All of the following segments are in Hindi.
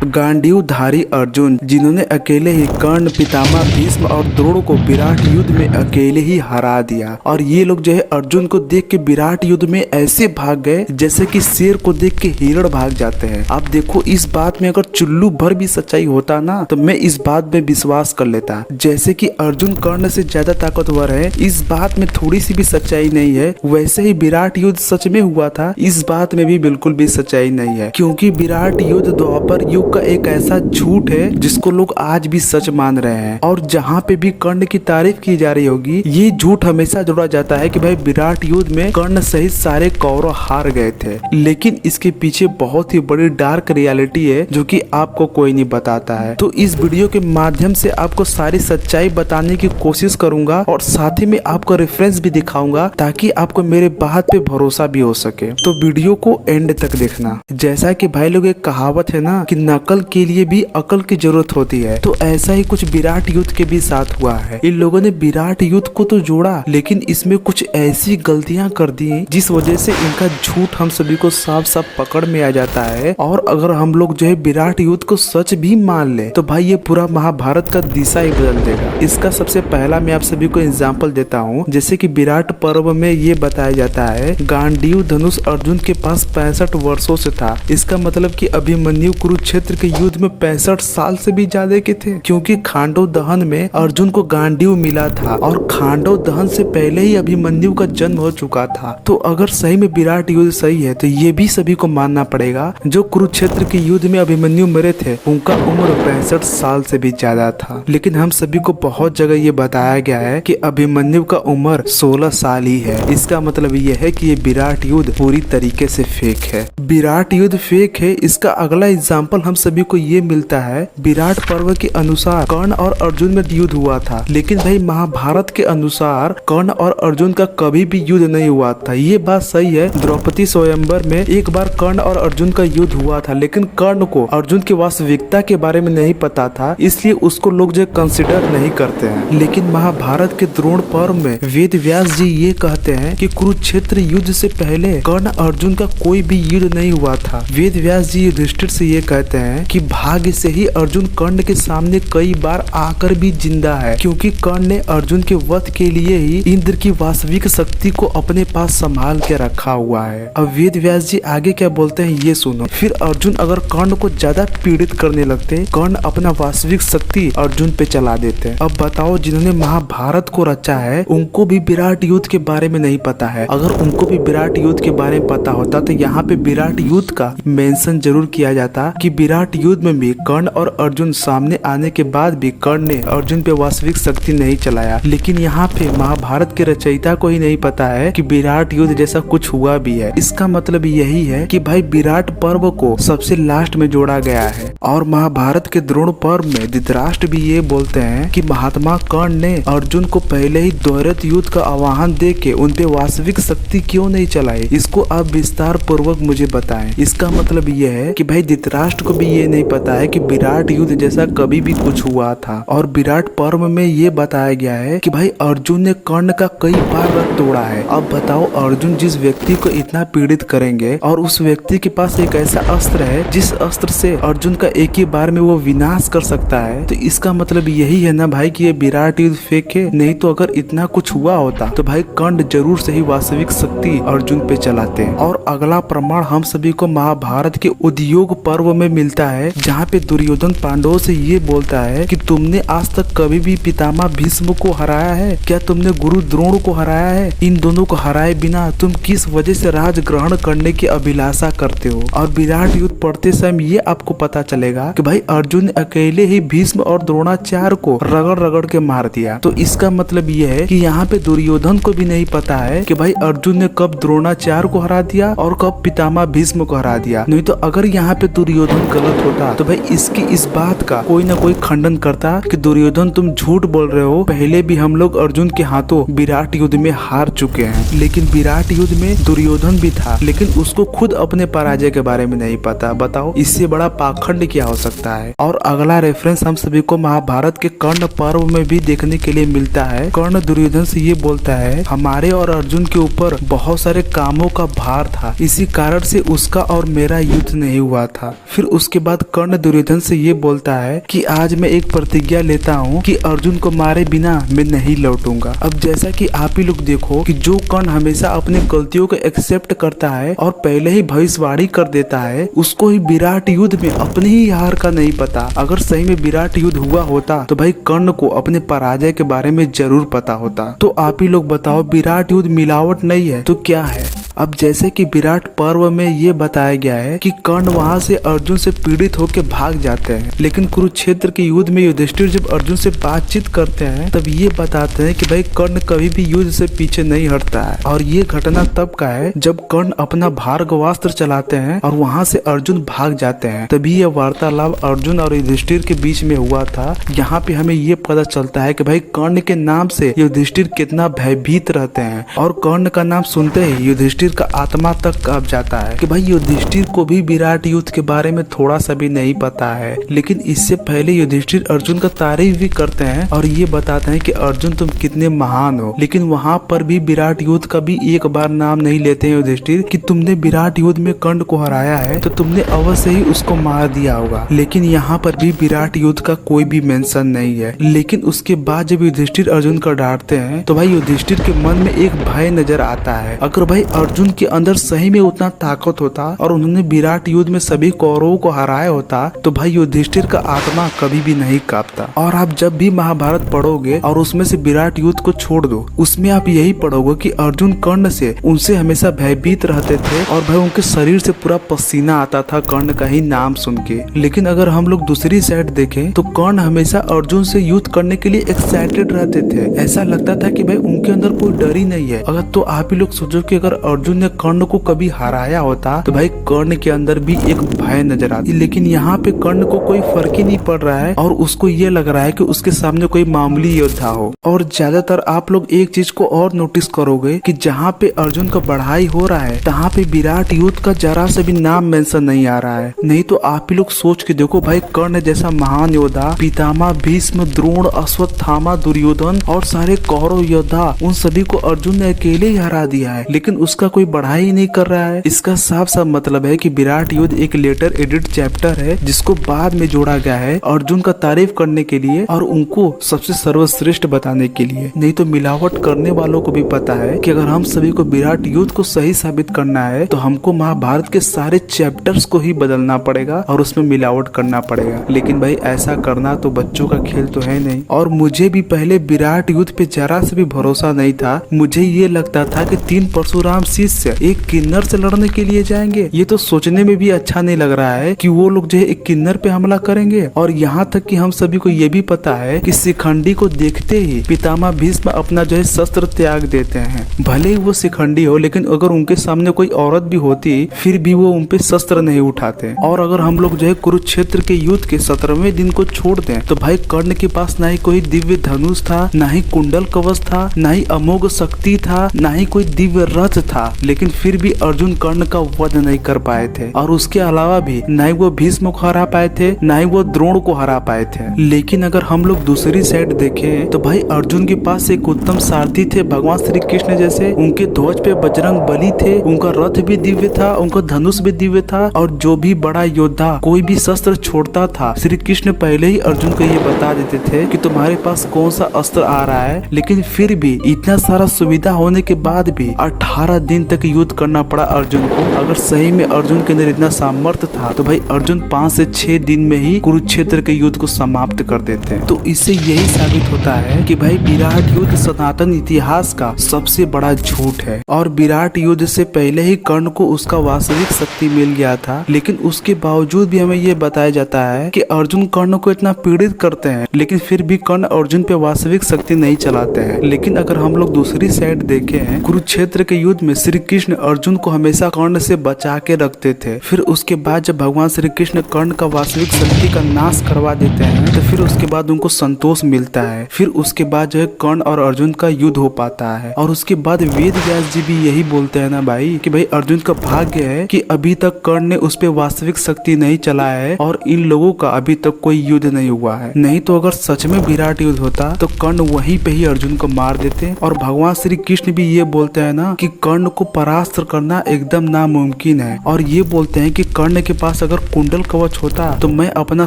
गांडीवधारी अर्जुन, जिन्होंने अकेले ही कर्ण, पितामह भीष्म और द्रोण को विराट युद्ध में अकेले ही हरा दिया। और ये लोग जो है अर्जुन को देख के विराट युद्ध में ऐसे भाग गए जैसे कि शेर को देख के हिरण भाग जाते हैं। आप देखो, इस बात में अगर चुल्लू भर भी सच्चाई होता ना तो मैं इस बात में विश्वास कर लेता। जैसे कि अर्जुन कर्ण से ज्यादा ताकतवर है, इस बात में थोड़ी सी भी सच्चाई नहीं है, वैसे ही विराट युद्ध सच में हुआ था, इस बात में भी बिल्कुल भी सच्चाई नहीं है। क्योंकि विराट युद्ध द्वापर युग का एक ऐसा झूठ है जिसको लोग आज भी सच मान रहे हैं। और जहाँ पे भी कर्ण की तारीफ की जा रही होगी, ये झूठ हमेशा जोड़ा जाता है कि भाई विराट युद्ध में कर्ण सहित सारे कौरव हार गए थे। लेकिन इसके पीछे बहुत ही बड़ी डार्क रियलिटी है जो कि आपको कोई नहीं बताता है। तो इस वीडियो के माध्यम से आपको सारी सच्चाई बताने की कोशिश करूंगा और साथ ही में आपको रेफरेंस भी दिखाऊंगा ताकि आपको मेरे बात पे भरोसा भी हो सके। तो वीडियो को एंड तक देखना। जैसा कि भाई लोग एक कहावत है ना कि नकल के लिए भी अकल की जरूरत होती है, तो ऐसा ही कुछ विराट युद्ध के भी साथ हुआ है। इन लोगों ने विराट युद्ध को तो जोड़ा, लेकिन इसमें कुछ ऐसी गलतियां कर दी जिस वजह से इनका झूठ हम सभी को साफ साफ पकड़ में आ जाता है। और अगर हम लोग जो है विराट युद्ध को सच भी मान ले तो भाई ये पूरा महाभारत का दिशा ही बदल देगा। इसका सबसे पहला मैं आप सभी को एग्जाम्पल देता हूँ। जैसे कि विराट पर्व में ये बताया जाता है, गांडीव धनुष अर्जुन के पास 65 वर्षों से था। इसका मतलब कि अभिमन्यु कुरुक्षेत्र के युद्ध में 65 साल से भी ज्यादा के थे, क्योंकि खांडव दहन में अर्जुन को गांडीव मिला था और खांडव दहन से पहले ही अभिमन्यु का जन्म हो चुका था। तो अगर सही में विराट युद्ध सही है तो ये भी सभी को मानना पड़ेगा, जो कुरुक्षेत्र के युद्ध में अभिमन्यु मरे थे उनका उम्र 65 साल से भी ज्यादा था। लेकिन हम सभी को बहुत जगह ये बताया गया है कि अभिमन्यु का उम्र 16 साल ही है। इसका मतलब ये है कि ये विराट युद्ध पूरी तरीके से फेक है। विराट युद्ध फेक है, इसका अगला एग्जाम्पल हम सभी को ये मिलता है। विराट पर्व के अनुसार कर्ण और अर्जुन में युद्ध हुआ था, लेकिन भाई महाभारत के अनुसार कर्ण और अर्जुन का कभी भी युद्ध नहीं हुआ था। ये बात सही है, द्रौपदी स्वयंवर में एक बार कर्ण और अर्जुन का युद्ध हुआ था, लेकिन कर्ण को अर्जुन की वास्तविकता के बारे में नहीं पता था, इसलिए उसको लोग जो कंसिडर नहीं करते हैं। लेकिन महाभारत के द्रोण पर्व में वेद व्यास जी ये कहते हैं कि कुरुक्षेत्र युद्ध से पहले कर्ण अर्जुन का कोई भी युद्ध नहीं हुआ था। वेद व्यास जी युधिष्ठिर से ये कहते हैं कि भाग्य से ही अर्जुन कर्ण के सामने कई बार आकर भी जिंदा है, क्योंकि कर्ण ने अर्जुन के वध के लिए ही इंद्र की वास्तविक शक्ति को अपने पास संभाल के रखा हुआ है। अब वेद व्यास जी आगे क्या बोलते हैं ये सुनो। फिर अर्जुन अगर कर्ण को ज्यादा पीड़ित करने लगते, कर्ण अपना वास्तविक शक्ति अर्जुन पे चला देते। अब बताओ, जिन्होंने महाभारत को रचा है उनको भी विराट युद्ध के बारे में नहीं पता है। अगर उनको भी विराट युद्ध के बारे में पता होता तो यहाँ पे विराट युद्ध का मेंशन जरूर किया जाता कि विराट युद्ध में भी कर्ण और अर्जुन सामने आने के बाद भी कर्ण ने अर्जुन पे वास्तविक शक्ति नहीं चलाया। लेकिन यहाँ पे महाभारत के रचयिता को ही नहीं पता है कि विराट युद्ध जैसा कुछ हुआ भी है। इसका मतलब यही है कि भाई विराट पर्व को सबसे लास्ट में जोड़ा गया है। और महाभारत के द्रोण पर्व में धृतराष्ट्र भी ये बोलते हैं कि महात्मा कर्ण ने अर्जुन को पहले ही द्वैरथ युद्ध का आह्वान दे के उन पे वास्तविक शक्ति क्यों नहीं चलाई, इसको आप विस्तार पूर्वक मुझे बताएं। इसका मतलब ये है कि भाई धृतराष्ट्र को भी ये नहीं पता है कि विराट युद्ध जैसा कभी भी कुछ हुआ था। और विराट पर्व में ये बताया गया है कि भाई अर्जुन ने कर्ण का कई बार रथ तोड़ा है। अब बताओ, अर्जुन जिस व्यक्ति को इतना पीड़ित करेंगे और उस व्यक्ति के पास एक ऐसा अस्त्र है जिस अस्त्र से अर्जुन का एक ही बार में वो विनाश कर सकता है, तो इसका मतलब यही है ना भाई कि ये विराट युद्ध फेक है। नहीं तो अगर इतना कुछ हुआ होता तो भाई कर्ण जरूर से ही वास्तविक शक्ति अर्जुन पे चलाते। और अगला प्रमाण हम सभी को महाभारत के उद्योग पर्व में मिलता है, जहाँ पे दुर्योधन पांडवों से ये बोलता है कि तुमने आज तक कभी भी पितामह भीष्म को हराया है क्या? तुमने गुरु द्रोण को हराया है? इन दोनों को हराए बिना तुम किस वजह से राज ग्रहण करने की अभिलाषा करते हो? और विराट युद्ध पढ़ते समय ये आपको पता चलेगा कि भाई अर्जुन ने अकेले ही भीष्म और द्रोणाचार्य को रगड़ रगड़ के मार दिया। तो इसका मतलब ये है कि यहाँ पे दुर्योधन को भी नहीं पता है कि भाई अर्जुन ने कब द्रोणाचार्य को हरा दिया और कब पितामह भीष्म को हरा दिया। नहीं तो अगर यहाँ पे दुर्योधन गलत होता तो भाई इसकी इस बात का कोई ना कोई खंडन करता कि दुर्योधन तुम झूठ बोल रहे हो, पहले भी हम लोग अर्जुन के हाथों विराट युद्ध में हार चुके हैं। लेकिन विराट युद्ध में दुर्योधन भी था, लेकिन उसको खुद अपने पराजय के बारे में नहीं पता। बताओ, इससे बड़ा पाखंड क्या हो सकता है। और अगला रेफरेंस हम सभी को महाभारत के कर्ण पर्व में भी देखने के लिए मिलता है। कर्ण दुर्योधन से ये बोलता है, हमारे और अर्जुन के ऊपर बहुत सारे कामों का भार था, इसी कारण से उसका और मेरा युद्ध नहीं हुआ था। फिर उसके उसके बाद कर्ण दुर्योधन से ये बोलता है कि आज मैं एक प्रतिज्ञा लेता हूँ कि अर्जुन को मारे बिना मैं नहीं लौटूंगा। अब जैसा कि आप ही लोग देखो कि जो कर्ण हमेशा अपनी गलतियों को एक्सेप्ट करता है और पहले ही भविष्यवाणी कर देता है, उसको ही विराट युद्ध में अपनी ही हार का नहीं पता। अगर सही में विराट युद्ध हुआ होता तो भाई कर्ण को अपने पराजय के बारे में जरूर पता होता। तो आप ही लोग बताओ, विराट युद्ध मिलावट नहीं है तो क्या है? अब जैसे कि विराट पर्व में ये बताया गया है कि कर्ण वहां से अर्जुन से पीड़ित होकर भाग जाते हैं, लेकिन कुरुक्षेत्र के युद्ध में युधिष्ठिर जब अर्जुन से बातचीत करते हैं तब ये बताते हैं कि भाई कर्ण कभी भी युद्ध से पीछे नहीं हटता है। और ये घटना तब का है जब कर्ण अपना भार्गवास्त्र चलाते हैं और वहां से अर्जुन भाग जाते हैं। तभी यह वार्तालाप अर्जुन और युधिष्ठिर के बीच में हुआ था। यहाँ पे हमें ये पता चलता है कि भाई कर्ण के नाम से युधिष्ठिर कितना भयभीत रहते हैं और कर्ण का नाम सुनते ही युधिष्ठिर का आत्मा तक कांप जाता है कि भाई युधिष्ठिर को भी विराट युद्ध के बारे में थोड़ा सा भी नहीं पता है। लेकिन इससे पहले युधिष्ठिर अर्जुन का तारीफ भी करते हैं और ये बताते हैं कि अर्जुन तुम कितने महान हो। लेकिन वहाँ पर भी विराट युद्ध का भी एक बार नाम नहीं लेते हैं युधिष्ठिर कि तुमने विराट युद्ध में कर्ण को हराया है तो तुमने अवश्य ही उसको मार दिया होगा। लेकिन यहाँ पर भी विराट युद्ध का कोई भी मेंशन नहीं है। लेकिन उसके बाद जब युधिष्ठिर अर्जुन को डांटते हैं तो भाई युधिष्ठिर के मन में एक भय नजर आता है। अगर भाई अर्जुन के अंदर सही में उतना ताकत होता और उन्होंने विराट युद्ध में सभी कौरवों को हराया होता तो भाई युधिष्ठिर का आत्मा कभी भी नहीं कांपता। और आप जब भी महाभारत पढ़ोगे और उसमें से विराट युद्ध को छोड़ दो, उसमें आप यही पढ़ोगे कि अर्जुन कर्ण से उनसे हमेशा भयभीत रहते थे और भाई उनके शरीर से पूरा पसीना आता था कर्ण का ही नाम सुन के। लेकिन अगर हम लोग दूसरी साइड देखें तो कर्ण हमेशा अर्जुन से युद्ध करने के लिए एक्साइटेड रहते थे। ऐसा लगता था कि भाई उनके अंदर कोई डर ही नहीं है। अगर तो आप ही लोग सोचो कि अगर अर्जुन ने कर्ण को कभी हराया होता तो भाई कर्ण के अंदर भी एक भय नजर आती। लेकिन यहाँ पे कर्ण को कोई फर्क ही नहीं पड़ रहा है और उसको ये लग रहा है कि उसके सामने कोई मामूली योद्धा हो। और ज्यादातर आप लोग एक चीज को और नोटिस करोगे कि जहाँ पे अर्जुन का बढ़ाई हो रहा है तहाँ पे विराट युद्ध का जरा से भी नाम मेंशन नहीं आ रहा है। नहीं तो आप ही लोग सोच के देखो, भाई कर्ण जैसा महान योद्धा, पितामह भीष्म, द्रोण, अश्वत्थामा, दुर्योधन और सारे कौरव योद्धा, उन सभी को अर्जुन ने अकेले ही हरा दिया है, लेकिन उसका कोई बढ़ाई नहीं कर रहा है। इसका साफ साफ मतलब है कि विराट युद्ध एक लेटर एडिट चैप्टर है जिसको बाद में जोड़ा गया है अर्जुन का तारीफ करने के लिए और उनको सबसे सर्वश्रेष्ठ बताने के लिए। नहीं तो मिलावट करने वालों को भी पता है कि अगर हम सभी को विराट युद्ध को सही साबित करना है तो हमको महाभारत के सारे चैप्टर्स को ही बदलना पड़ेगा और उसमें मिलावट करना पड़ेगा। लेकिन भाई ऐसा करना तो बच्चों का खेल तो है नहीं। और मुझे भी पहले विराट युद्ध पे जरा से भी भरोसा नहीं था। मुझे ये लगता था कि 3 परशुराम शिष्य एक किन्नर से लड़ने के लिए जाएंगे। ये तो सोचने में भी अच्छा नहीं लग रहा है कि वो लोग जो है एक किन्नर पे हमला करेंगे। और यहाँ तक कि हम सभी को ये भी पता है कि शिखंडी को देखते ही पितामह भीष्म अपना जो है शस्त्र त्याग देते हैं। भले ही वो शिखंडी हो, लेकिन अगर उनके सामने कोई औरत भी होती फिर भी वो उनपे शस्त्र नहीं उठाते। और अगर हम लोग जो है कुरुक्षेत्र के युद्ध के 17वें दिन को छोड़ दें तो भाई कर्ण के पास ना ही कोई दिव्य धनुष था, ना ही कुंडल कवच था, ना ही अमोघ शक्ति था, ना ही कोई दिव्य रथ था। लेकिन फिर भी अर्जुन कर्ण का वध नहीं कर पाए थे। और उसके अलावा भी ना ही वो भीष्म को हरा पाए थे, ना ही वो द्रोण को हरा पाए थे। लेकिन अगर हम लोग दूसरी साइड देखें तो भाई अर्जुन के पास एक उत्तम सारथी थे भगवान श्री कृष्ण जैसे। उनके ध्वज पे बजरंग बली थे, उनका रथ भी दिव्य था, उनका धनुष भी दिव्य था। और जो भी बड़ा योद्धा कोई भी शस्त्र छोड़ता था, श्री कृष्ण पहले ही अर्जुन को ये बता देते थे कि तुम्हारे पास कौन सा अस्त्र आ रहा है। लेकिन फिर भी इतना सारा सुविधा होने के बाद भी 18 दिन तक युद्ध करना पड़ा अर्जुन को। अगर सही में अर्जुन के अंदर इतना सामर्थ्य था तो भाई अर्जुन 5 से 6 दिन में ही कुरुक्षेत्र के युद्ध को समाप्त कर देते हैं। तो इससे यही साबित होता है कि भाई विराट युद्ध सनातन इतिहास का सबसे बड़ा झूठ है। और विराट युद्ध से पहले ही कर्ण को उसका वास्तविक शक्ति मिल गया था। लेकिन उसके बावजूद भी हमें ये बताया जाता है कि अर्जुन कर्ण को इतना पीड़ित करते हैं, लेकिन फिर भी कर्ण अर्जुन पे वास्तविक शक्ति नहीं चलाते हैं। लेकिन अगर हम लोग दूसरी साइड देखें, कुरुक्षेत्र के युद्ध में श्री कृष्ण अर्जुन को हमेशा कर्ण से बचा के रखते थे। फिर उसके बाद जब भगवान श्री कृष्ण कर्ण का वास्तविक शक्ति का नाश करवा देते हैं तो फिर उसके बाद उनको संतोष मिलता है। फिर उसके बाद जो है कर्ण और अर्जुन का युद्ध हो पाता है। और उसके बाद वेद व्यास जी भी यही बोलते हैं ना भाई कि भाई अर्जुन का भाग्य है कि अभी तक कर्ण ने उस पे वास्तविक शक्ति नहीं चलाया है और इन लोगों का अभी तक कोई युद्ध नहीं हुआ है। नहीं तो अगर सच में विराट युद्ध होता तो कर्ण वहीं पे ही अर्जुन को मार देते। और भगवान श्री कृष्ण भी ये बोलते हैं ना कि कर्ण को परास्त करना एकदम नामुमकिन है और ये बोलते हैं कि कर्ण के पास अगर कुंडल कवच होता तो मैं अपना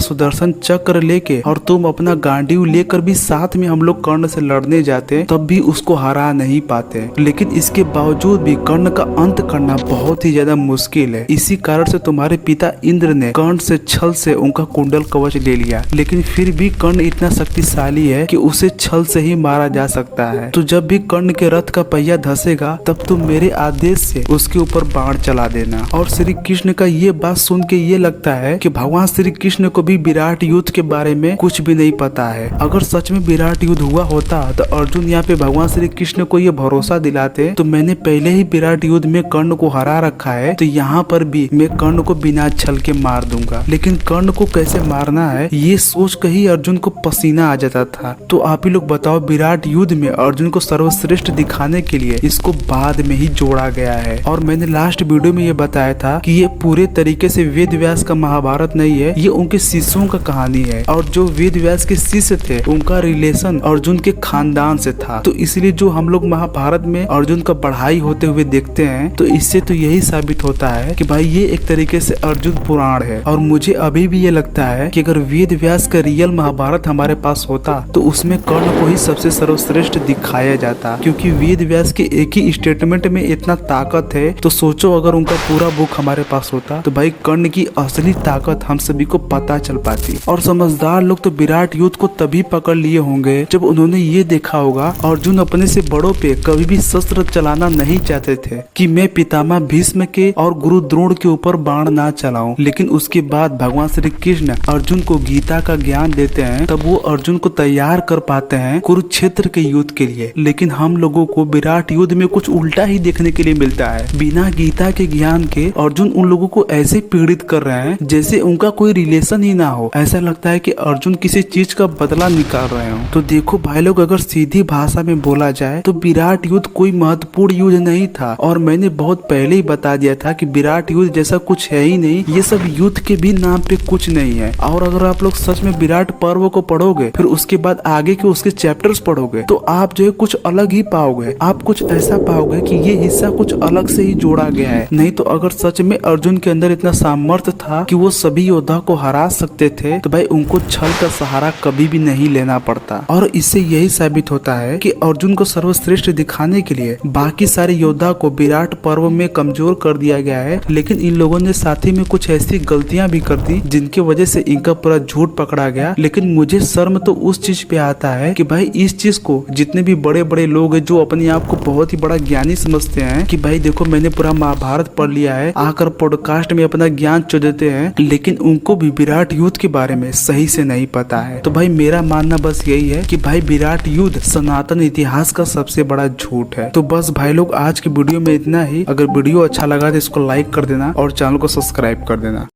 सुदर्शन चक्र लेके और तुम अपना गांडीव लेकर भी साथ में हम लोग कर्ण से लड़ने जाते तब भी उसको हरा नहीं पाते। लेकिन इसके बावजूद भी कर्ण का अंत करना बहुत ही ज्यादा मुश्किल है। इसी कारण से तुम्हारे पिता इंद्र ने कर्ण से छल से उनका कुंडल कवच ले लिया, लेकिन फिर भी कर्ण इतना शक्तिशाली है कि उसे छल से ही मारा जा सकता है। तो जब भी कर्ण के रथ का पहिया धसेगा तब तुम मेरे आदेश से उसके ऊपर बाण चला देना। और श्री कृष्ण का ये बात सुन के ये लगता है कि भगवान श्री कृष्ण को भी विराट युद्ध के बारे में कुछ भी नहीं पता है। अगर सच में विराट युद्ध हुआ होता तो अर्जुन यहाँ पे भगवान श्री कृष्ण को ये भरोसा दिलाते तो मैंने पहले ही विराट युद्ध में कर्ण को हरा रखा है, तो यहाँ पर भी मैं कर्ण को बिना छल के मार दूंगा। लेकिन कर्ण को कैसे मारना है ये सोच कर ही अर्जुन को पसीना आ जाता था। तो आप ही लोग बताओ, विराट युद्ध में अर्जुन को सर्वश्रेष्ठ दिखाने के लिए इसको बाद में ही जोड़ा गया है। और मैंने लास्ट वीडियो में ये बताया था कि ये पूरे तरीके से वेद व्यास का महाभारत नहीं है, ये उनके शिष्यों का कहानी है। और जो वेद व्यास के शिष्य थे उनका रिलेशन अर्जुन के खानदान से था। तो इसलिए जो हम लोग महाभारत में अर्जुन का बढ़ाई होते हुए देखते हैं तो इससे तो यही साबित होता है कि भाई ये एक तरीके से अर्जुन पुराण है। और मुझे अभी भी ये लगता है कि अगर वेद व्यास का रियल महाभारत हमारे पास होता तो उसमें कर्ण को ही सबसे सर्वश्रेष्ठ दिखाया जाता, क्योंकि वेद व्यास के एक ही स्टेटमेंट में इतना ताकत है। तो सोचो अगर उनका पूरा बुक हमारे पास होता तो भाई कर्ण की असली ताकत हम सभी को पता चल पाती। और समझदार लोग तो विराट युद्ध को तभी पकड़ लिए होंगे जब उन्होंने ये देखा होगा अर्जुन अपने से बड़ों पे कभी भी शस्त्र चलाना नहीं चाहते थे कि मैं पितामह भीष्म के और गुरु द्रोण के ऊपर बाण ना चलाऊं। लेकिन उसके बाद भगवान श्री कृष्ण अर्जुन को गीता का ज्ञान देते हैं, तब वो अर्जुन को तैयार कर पाते हैं कुरुक्षेत्र के युद्ध के लिए। लेकिन हम लोगों को विराट युद्ध में कुछ उल्टा ही देखने के लिए मिलता है। बिना गीता के ज्ञान के अर्जुन उन लोगों को ऐसे पीड़ित कर रहे हैं जैसे उनका कोई रिलेशन ही ना हो। ऐसा लगता है कि अर्जुन किसी चीज का बदला निकाल रहे हो। तो देखो भाई लोग, अगर सीधी भाषा में बोला जाए तो विराट युद्ध कोई महत्वपूर्ण युद्ध नहीं था। और मैंने बहुत पहले ही बता दिया था कि विराट युद्ध जैसा कुछ है ही नहीं, ये सब युद्ध के भी नाम पे कुछ नहीं है। और अगर आप लोग सच में विराट पर्व को पढ़ोगे फिर उसके बाद आगे के उसके चैप्टर्स पढ़ोगे तो आप जो है कुछ अलग ही पाओगे। आप कुछ ऐसा पाओगे कि ये हिस्सा कुछ अलग से ही जोड़ा गया है। नहीं तो अगर सच में अर्जुन के अंदर इतना सामर्थ्य था कि वो सभी योद्धा को हरा सकते थे तो भाई उनको छल का सहारा कभी भी नहीं लेना पड़ता। और इससे यही साबित होता है कि अर्जुन को सर्वश्रेष्ठ दिखाने के लिए बाकी सारे योद्धा को विराट पर्व में कमजोर कर दिया गया है। लेकिन इन लोगों ने साथ ही में कुछ ऐसी गलतियां भी कर दी जिनकी वजह से इनका पूरा झूठ पकड़ा गया। लेकिन मुझे शर्म तो उस चीज पे आता है कि भाई इस चीज को जितने भी बड़े बड़े लोग हैं जो अपने आप को बहुत ही बड़ा ज्ञानी समझते हैं कि भाई देखो मैंने पूरा महाभारत पढ़ लिया है, आकर पॉडकास्ट में अपना ज्ञान चो देते हैं, लेकिन उनको भी विराट युद्ध के बारे में सही से नहीं पता है। तो भाई मेरा मानना बस यही है कि भाई विराट युद्ध सनातन इतिहास का सबसे बड़ा झूठ है। तो बस भाई लोग आज की वीडियो में इतना ही। अगर वीडियो अच्छा लगा तो इसको लाइक कर देना और चैनल को सब्सक्राइब कर देना।